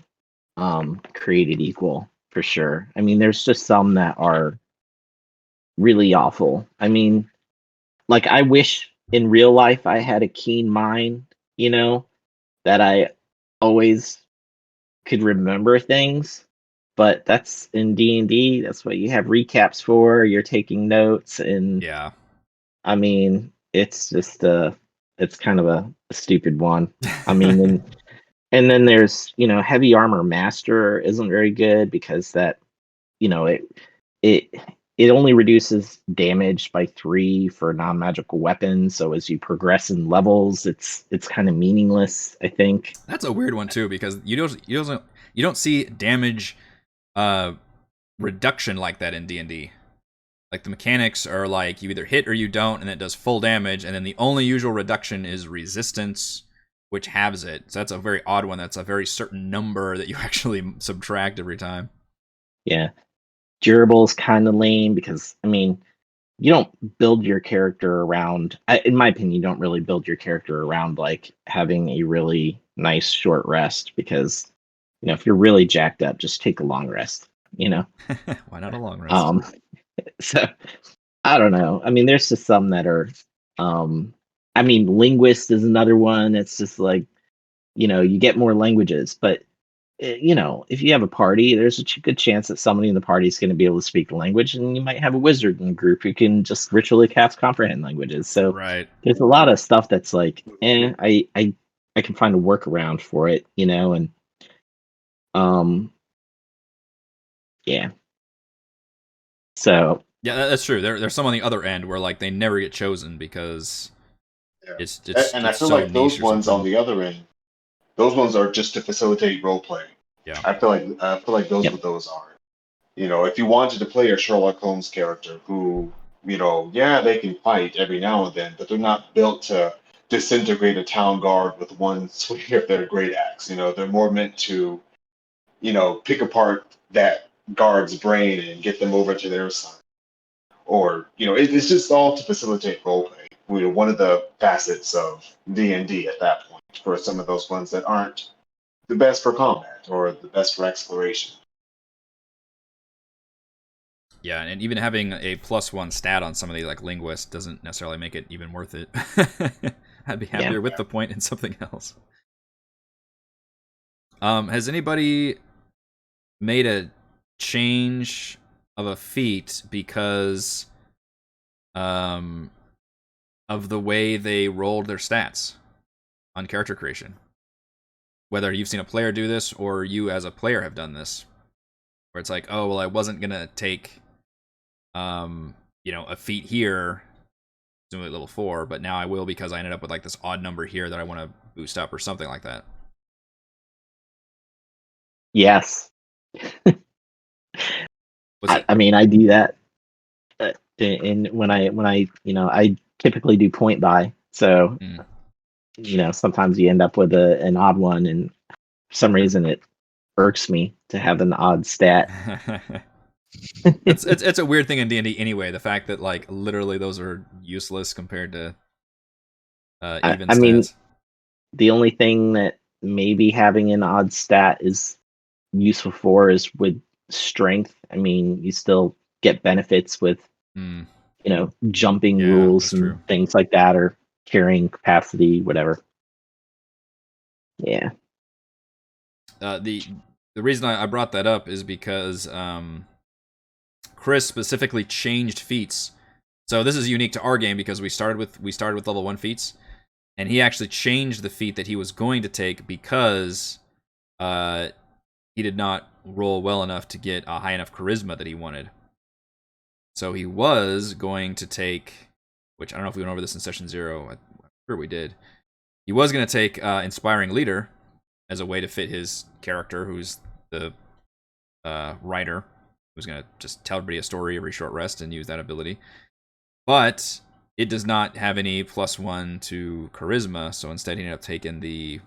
created equal, for sure. I mean, there's just some that are really awful. I mean, like, I wish in real life I had a keen mind, that I always could remember things. But that's in D&D. That's what you have recaps for. You're taking notes, and yeah. I mean, it's just it's kind of a stupid one. I mean, and then there's heavy armor master isn't very good because that it only reduces damage by 3 for non-magical weapons. So as you progress in levels, it's kind of meaningless, I think. That's a weird one too, because you don't see damage reduction like that in D&D. Like, the mechanics are like you either hit or you don't, and it does full damage, and then the only usual reduction is resistance, which halves it. So that's a very odd one. That's a very certain number that you actually subtract every time. Yeah. Durable's kind of lame because, I mean, you don't build your character around, in my opinion, you don't really build your character around, like, having a really nice short rest because, if you're really jacked up, just take a long rest, Why not a long rest? So, I don't know. I mean, there's just some that are, I mean, linguist is another one. It's just like, you get more languages, but if you have a party, there's a good chance that somebody in the party is going to be able to speak the language, and you might have a wizard in the group who can just ritually cast comprehend languages. So right. There's a lot of stuff that's like, I can find a workaround for it, and yeah. So yeah, that's true. There's some on the other end where, like, they never get chosen because it's and I feel so like those niche or ones on something. the other end, those ones are just to facilitate role playing. Yeah. I feel like those what those are. If you wanted to play a Sherlock Holmes character who, they can fight every now and then, but they're not built to disintegrate a town guard with one swing of their great axe. They're more meant to, pick apart that guard's brain and get them over to their side. or it's just all to facilitate roleplay. One of the facets of D&D at that point for some of those ones that aren't the best for combat or the best for exploration. Yeah, and even having a +1 stat on somebody like linguist doesn't necessarily make it even worth it. I'd be happier with the point in something else. Has anybody made a change of a feat because of the way they rolled their stats on character creation? Whether you've seen a player do this or you as a player have done this, where it's like, oh well, I wasn't gonna take a feat here, presumably level 4, but now I will because I ended up with like this odd number here that I want to boost up or something like that. Yes. I mean, I do that, and when I I typically do point buy, so sometimes you end up with an odd one, and for some reason it irks me to have an odd stat. It's a weird thing in D&D anyway. The fact that like literally those are useless compared to even stats. I mean, the only thing that maybe having an odd stat is useful for is with strength. I mean, you still get benefits with jumping rules and things like that, or carrying capacity, whatever. Yeah. The reason I brought that up is because Chris specifically changed feats. So this is unique to our game because we started with level 1 feats, and he actually changed the feat that he was going to take because he did not roll well enough to get a high enough charisma that he wanted. So he was going to take, which I don't know if we went over this in session 0. I'm sure we did. He was going to take Inspiring Leader as a way to fit his character, who's the writer, who's going to just tell everybody a story every short rest and use that ability. But it does not have any +1 to charisma, so instead he ended up taking the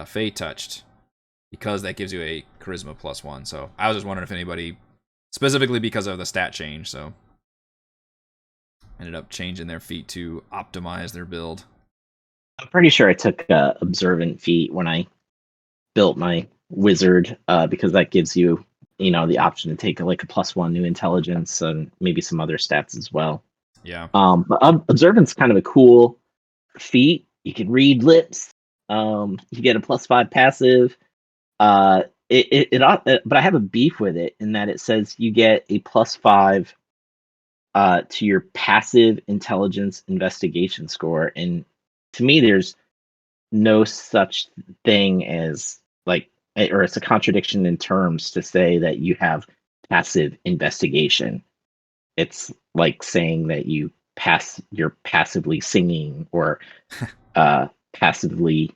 Fey Touched, because that gives you a charisma +1. So I was just wondering if anybody, specifically because of the stat change, so ended up changing their feat to optimize their build. I'm pretty sure I took Observant feat when I built my wizard, because that gives you, the option to take like a +1 new intelligence and maybe some other stats as well. Yeah. But Observant's kind of a cool feat. You can read lips. You get a +5 passive. But I have a beef with it in that it says you get a +5 to your passive intelligence investigation score, and to me, there's no such thing as or it's a contradiction in terms to say that you have passive investigation. It's like saying that you're passively singing or passively,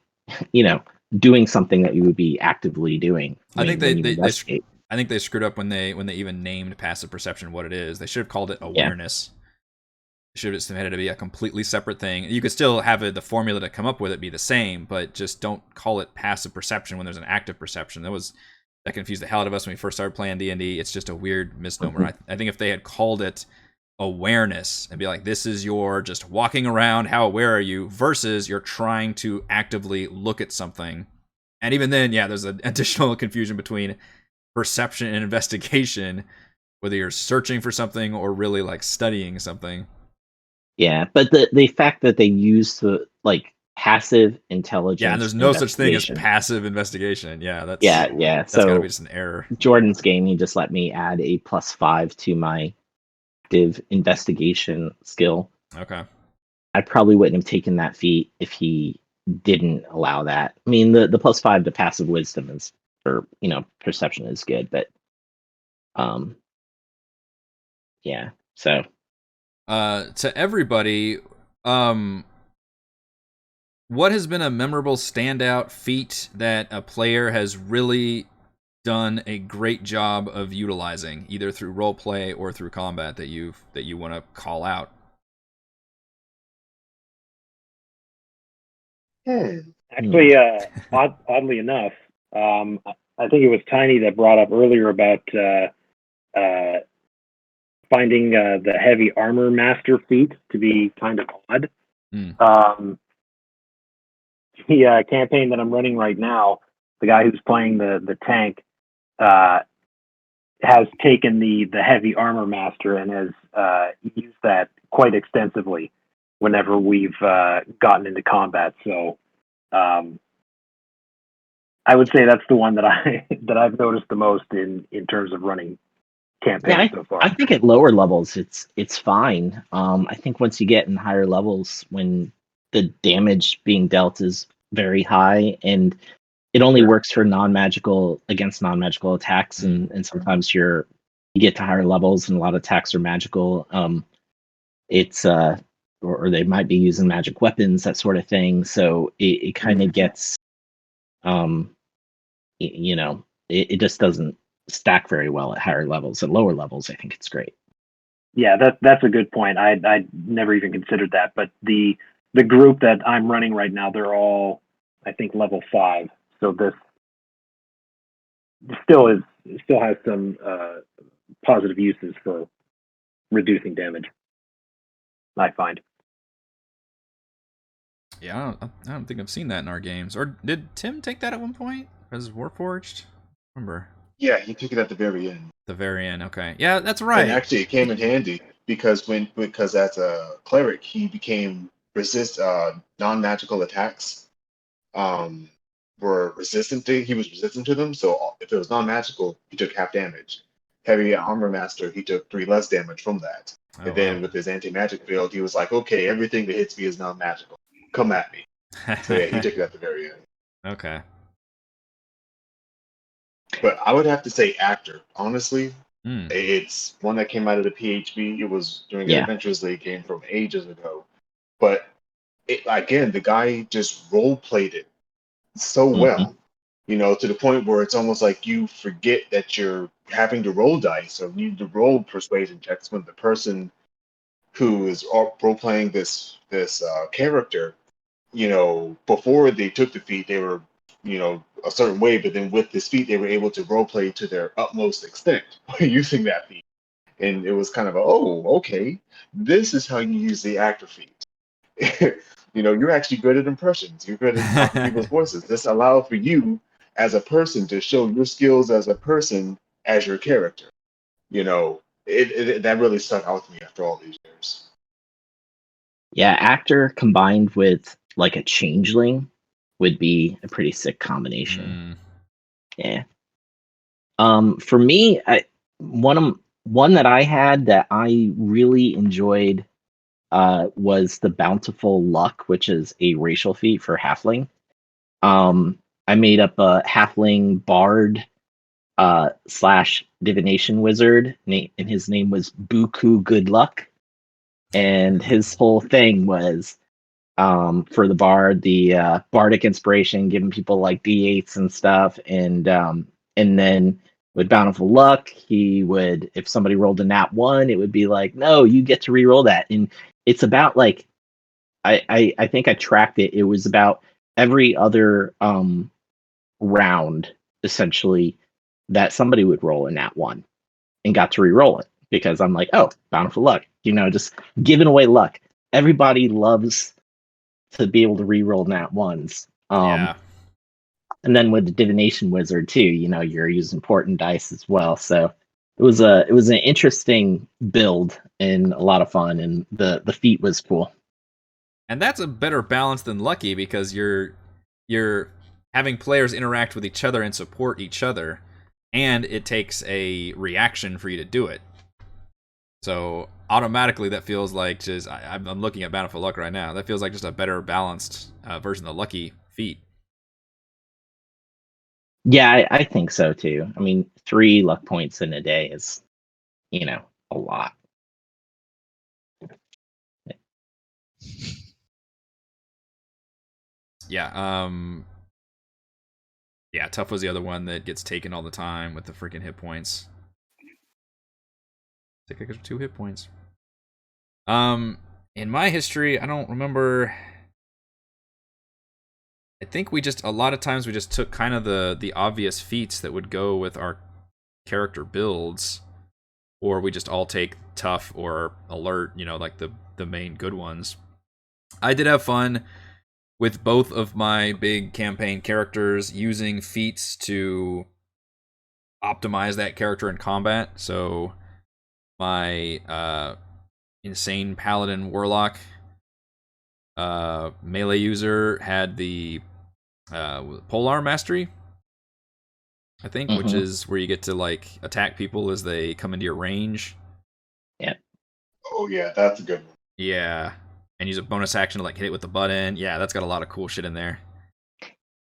doing something that you would be actively doing. I think they screwed up when they even named passive perception what it is. They should have called it awareness. Should have had it to be a completely separate thing. You could still have the formula to come up with it be the same, but just don't call it passive perception when there's an active perception. That confused the hell out of us when we first started playing D&D. It's just a weird misnomer. I think if they had called it awareness and be like, this is your just walking around, how aware are you, versus you're trying to actively look at something. And even then, there's an additional confusion between perception and investigation, whether you're searching for something or really like studying something. Yeah, but the fact that they use the passive intelligence. Yeah, and there's no such thing as passive investigation. Yeah, that's That's gotta be just an error. Jordan's game, he just let me add a +5 to my active investigation skill. Okay. I probably wouldn't have taken that feat if he didn't allow that. I mean, the +5 to passive wisdom is, or perception is good, but so to everybody, what has been a memorable standout feat that a player has really done a great job of utilizing, either through roleplay or through combat, that you want to call out? Actually, oddly enough, I think it was Tiny that brought up earlier about finding the heavy armor master feat to be kind of odd. The campaign that I'm running right now, the guy who's playing the tank has taken the heavy armor master and has used that quite extensively whenever we've gotten into combat. So I would say that's the one that I've noticed the most in terms of running campaigns so far. I think at lower levels it's fine. I think once you get in higher levels, when the damage being dealt is very high and it only works for non-magical attacks, and sometimes you get to higher levels and a lot of attacks are magical. It's or they might be using magic weapons, that sort of thing. So it kind of gets it just doesn't stack very well at higher levels. At lower levels, I think it's great. Yeah, that's a good point. I never even considered that, but the group that I'm running right now, they're all, I think, level 5. So this still has some positive uses for reducing damage, I find. Yeah, I don't think I've seen that in our games. Or did Tim take that at one point as Warforged? Remember? Yeah, he took it at the very end. The very end. Okay. Yeah, that's right. And actually, it came in handy because as a cleric, he became non-magical attacks. Were resistant to he was resistant to them. So if it was non-magical, he took half damage. Heavy armor master, he took 3 less damage from that. And then with his anti-magic build, he was like, okay, everything that hits me is non-magical. Come at me. So yeah, he took it at the very end. Okay. But I would have to say actor. Honestly, it's one that came out of the PHB. It was during an Adventures League game from ages ago. But again, the guy just role-played it so well, to the point where it's almost like you forget that you're having to roll dice or need to roll persuasion checks when the person who is role-playing this character, before they took the feat, they were, a certain way, but then with this feat, they were able to role-play to their utmost extent using that feat. And it was kind of okay, this is how you use the actor feat. You're actually good at impressions. You're good at talking people's voices. This allows for you as a person to show your skills as a person as your character. That really stuck out to me after all these years. Yeah, actor combined with like a changeling would be a pretty sick combination. Yeah. For me, one that I had that I really enjoyed was the Bountiful Luck, which is a racial feat for halfling. I made up a halfling bard / divination wizard, and his name was Buku Good Luck. And his whole thing was for the bard, the bardic inspiration, giving people like D8s and stuff, and then with Bountiful Luck, he would, if somebody rolled a nat 1, it would be like, no, you get to re-roll that. And it's about like, I think I tracked it. It was about every other round, essentially, that somebody would roll a nat 1 and got to re-roll it. Because I'm like, oh, Bountiful Luck, just giving away luck. Everybody loves to be able to re-roll nat 1s. Yeah. And then with the Divination Wizard too, you're using important dice as well. So it was an interesting build and a lot of fun, and the feat was cool. And that's a better balance than Lucky, because you're having players interact with each other and support each other, and it takes a reaction for you to do it. So automatically that feels like I'm looking at Bountiful Luck right now. That feels like just a better balanced version of the Lucky feat. Yeah, I think so too. I mean, 3 luck points in a day is, a lot. Yeah, yeah, Tough was the other one that gets taken all the time with the freaking hit points. Take extra 2 hit points. In my history, I don't remember. I think a lot of times we just took kind of the obvious feats that would go with our character builds. or we just all take tough or alert, like the main good ones. I did have fun with both of my big campaign characters using feats to optimize that character in combat. So my insane paladin warlock melee user had the polearm mastery, I think, which is where you get to like attack people as they come into your range. Yeah. Oh yeah, that's a good one. Yeah. And use a bonus action to like hit it with the button. Yeah, that's got a lot of cool shit in there.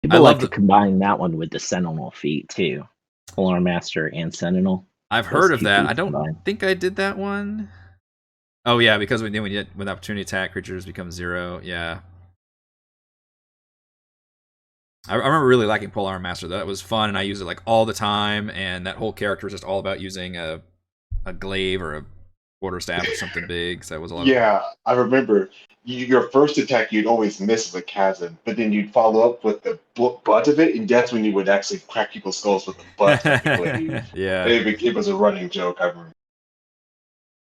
People like to combine that one with the Sentinel feat too. Polearm Master and Sentinel. I've heard of that. I don't think I did that one. Oh yeah, because when opportunity attack, creatures become 0. Yeah. I remember really liking Polearm Master. That was fun, and I use it like all the time. And that whole character was just all about using a glaive or a quarterstaff or something big. So that was a lot. Yeah, I remember your first attack you'd always miss with a chasm, but then you'd follow up with the butt of it, and that's when you would actually crack people's skulls with the butt of the glaive. Yeah, it was a running joke. I remember.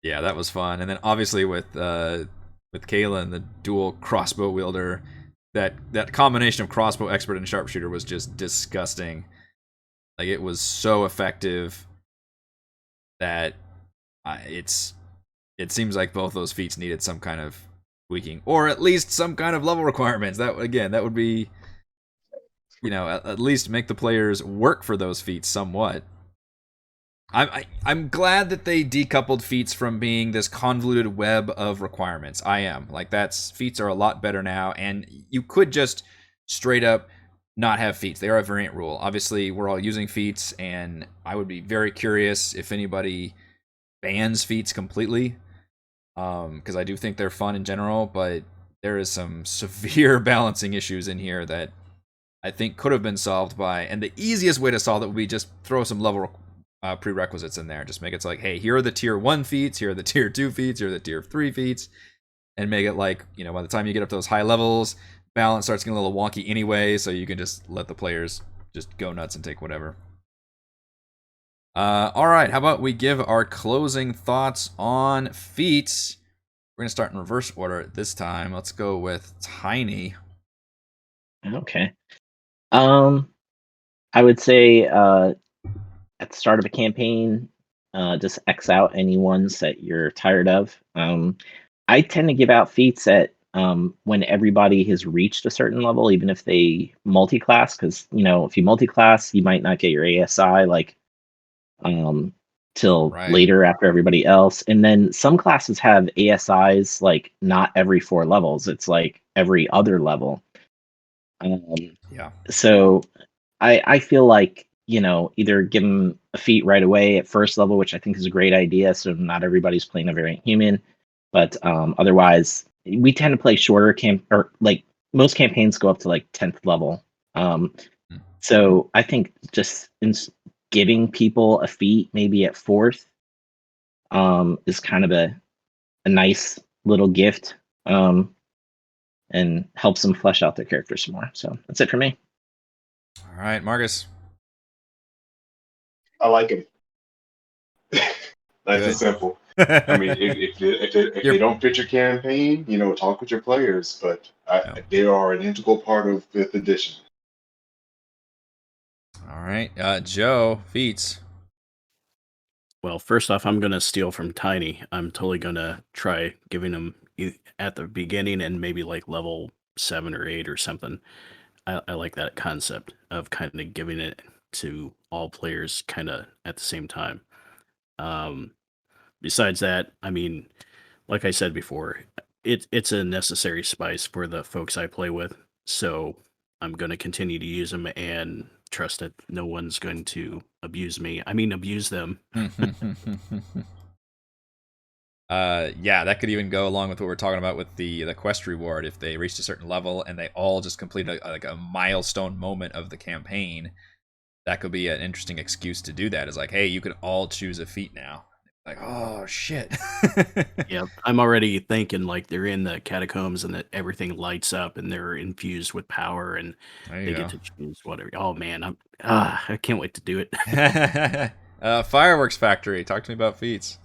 Yeah, that was fun. And then obviously with Kaelin, the dual crossbow wielder. That combination of crossbow expert and sharpshooter was just disgusting. Like, it was so effective that it seems like both those feats needed some kind of tweaking, or at least some kind of level requirements. That would be, at least make the players work for those feats somewhat. I'm glad that they decoupled feats from being this convoluted web of requirements. I am. Like, feats are a lot better now, and you could just straight up not have feats. They are a variant rule. Obviously, we're all using feats, and I would be very curious if anybody bans feats completely, because I do think they're fun in general, but there is some severe balancing issues in here that I think could have been solved by, and the easiest way to solve it would be just throw some level prerequisites in there. Just make it so like, hey, here are the tier 1 feats, here are the tier 2 feats, here are the tier 3 feats, and make it like, by the time you get up to those high levels, balance starts getting a little wonky anyway, so you can just let the players just go nuts and take whatever. All right, how about we give our closing thoughts on feats? We're going to start in reverse order this time. Let's go with Tiny. Okay. I would say at the start of a campaign, just X out any ones that you're tired of. I tend to give out feats at when everybody has reached a certain level, even if they multi-class, because if you multi-class, you might not get your ASI till later after everybody else. And then some classes have ASIs like not every 4 levels; it's like every other level. Yeah. So I feel like either give them a feat right away at first level, which I think is a great idea. So not everybody's playing a variant human, but otherwise we tend to play shorter or like most campaigns go up to like 10th level. So I think just giving people a feat maybe at 4th is kind of a nice little gift and helps them flesh out their characters more. So that's it for me. All right, Marcus. I like it. Nice and simple. I mean, if they don't fit your campaign, talk with your players, but they are an integral part of 5th edition. All right, Joe, feats. Well, first off, I'm going to steal from Tiny. I'm totally going to try giving them at the beginning and maybe like level 7 or 8 or something. I like that concept of kind of giving it to all players kind of at the same time. Besides that, I mean, like I said before, it's a necessary spice for the folks I play with. So I'm going to continue to use them and trust that no one's going to abuse me. I mean, abuse them. Yeah, that could even go along with what we're talking about with the quest reward. If they reached a certain level and they all just complete a milestone moment of the campaign, that could be an interesting excuse to do that. It's like, hey, you could all choose a feat now. Like, oh shit. Yeah, I'm already thinking like they're in the catacombs and that everything lights up and they're infused with power and they get to choose whatever. Oh man, I can't wait to do it. Fireworks Factory. Talk to me about Feats.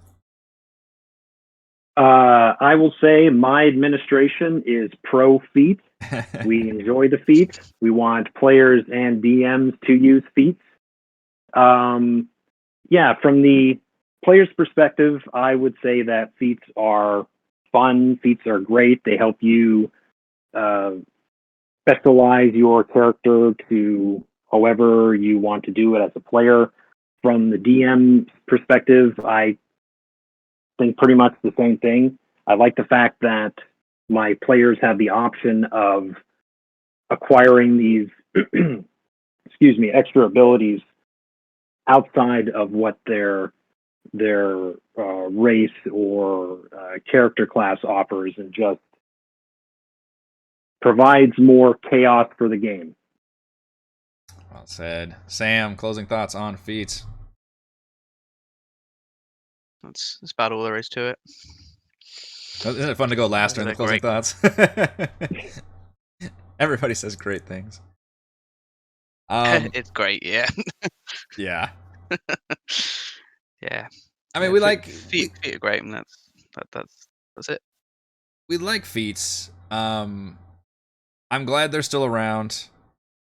I will say my administration is pro Feats. We enjoy the Feats. We want players and DMs to use Feats. Yeah, from the player's perspective, I would say that Feats are fun. Feats are great. They help you specialize your character to however you want to do it as a player. From the DM perspective, I think pretty much the same thing. I like the fact that my players have the option of acquiring these extra abilities outside of what their race or character class offers, and just provides more chaos for the game. Well said. Sam, closing thoughts on Feats. That's about all there is to it. Isn't it fun to go last during the closing thoughts? Everybody says great things. It's great, yeah. Yeah. Yeah. I mean, we like Feet are great, and that's it. We like Feats. I'm glad they're still around.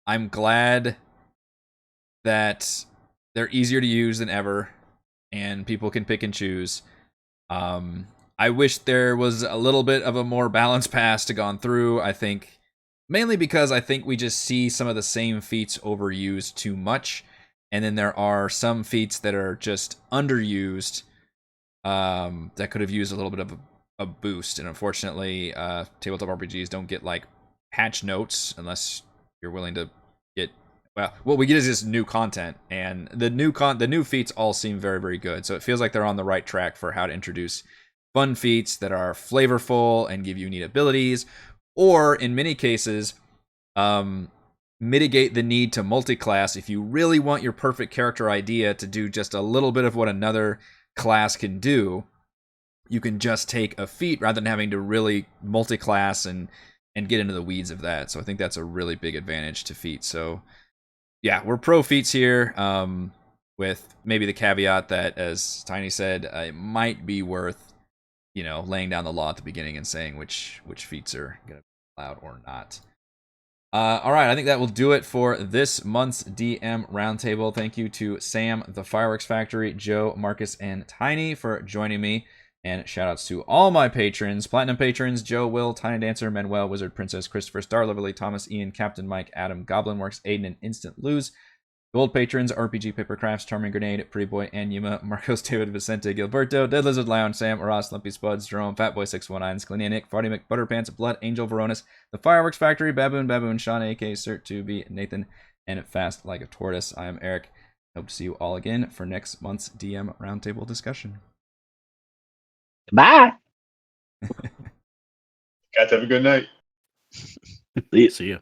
I'm glad that they're easier to use than ever, and people can pick and choose. I wish there was a little bit of a more balanced pass to gone through. I think mainly because I think we just see some of the same feats overused too much, and then there are some feats that are just underused that could have used a little bit of a boost. And unfortunately, tabletop RPGs don't get like patch notes unless you're willing to get. Well, what we get is this new content, and the new feats all seem very, very good. So it feels like they're on the right track for how to introduce fun feats that are flavorful and give you neat abilities, or in many cases, mitigate the need to multi-class if you really want your perfect character idea to do just a little bit of what another class can do. You can just take a feat rather than having to really multi-class and get into the weeds of that. So I think that's a really big advantage to feats. So yeah, we're pro feats here, with maybe the caveat that, as Tiny said, it might be worth, laying down the law at the beginning and saying which feats are going to be allowed or not. All right, I think that will do it for this month's DM Roundtable. Thank you to Sam, the Fireworks Factory, Joe, Marcus, and Tiny for joining me. And shoutouts to all my patrons, Platinum patrons, Joe, Will, Tiny Dancer, Manuel, Wizard Princess, Christopher, Star Lovely, Thomas, Ian, Captain Mike, Adam, Goblin Works, Aiden, and Instant Lose. Gold patrons, RPG Papercrafts, Charming Grenade, Pretty Boy, and Yuma, Marcos, David, Vicente, Gilberto, Dead Lizard, Lion, Sam, Ross, Lumpy Spuds, Jerome, Fatboy619, Sclinia, Nick, Farty Mc, Butterpants, Blood, Angel, Veronis, The Fireworks Factory, Baboon, Sean, AK, Cert 2B, Nathan, and Fast Like a Tortoise. I am Eric. Hope to see you all again for next month's DM Roundtable discussion. Bye. Guys, have a good night. See ya.